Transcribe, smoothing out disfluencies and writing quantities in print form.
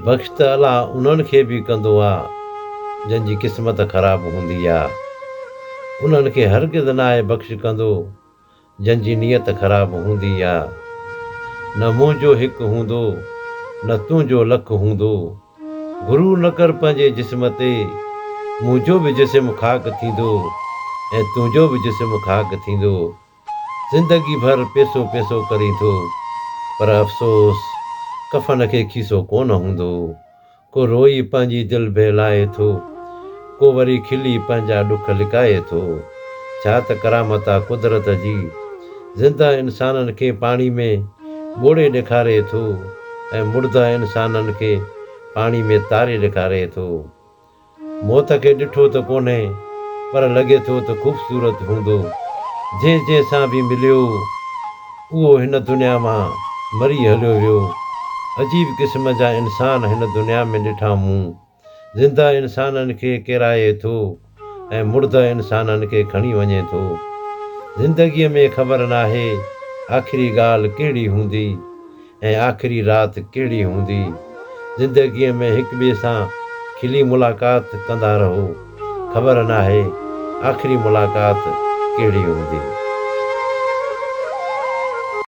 बख़्श त अलाह उन्हनि खे बि कंदो आहे जंहिंजी क़िस्मत ख़राबु हूंदी आहे। उन्हनि खे हरगिज़ न आहे बख़्श कंदो जंहिंजी नियत ख़राबु हूंदी आहे। न मुंहिंजो हिकु हूंदो न तुंहिंजो लखु हूंदो, गुरूर न कर पंहिंजे जिस्म ते, मुंहिंजो बि जिस्म ख़ाक थींदो ऐं तुंहिंजो बि जिस्म ख़ाक थींदो। ज़िंदगी भर पैसो पैसो करींदो, पर अफ़सोस कफ़न खे खीसो कोन हूंदो। को रोई पंहिंजी दिलि बहिलाए थो, को वरी खिली पंहिंजा ॾुख लिकाए थो। छा त करामत आहे कुदरत जी, ज़िंदा इंसाननि खे पाणी में ॿोड़े ॾेखारे थो ऐं मुर्दा इंसाननि खे पाणी में तारे ॾेखारे थो। मौत खे ॾिठो त कोन्हे पर लॻे थो त ख़ूबसूरत हूंदो। जंहिं सां बि मिलियो उहो हिन दुनिया मां मरी हलियो वियो। अजीब क़िस्म जा इंसान हिन दुनिया में ॾिठा मूं। ज़िंदा इंसाननि खे किराए थो ऐं मुर्दा इंसाननि खे खणी वञे थो। ज़िंदगीअ में ख़बर नाहे आख़िरी ॻाल्हि कहिड़ी हूंदी ऐं आख़िरी राति कहिड़ी हूंदी। ज़िंदगीअ में हिक ॿिए सां खिली मुलाक़ात कंदा रहो, ख़बर नाहे आख़िरी मुलाक़ात कहिड़ी हूंदी।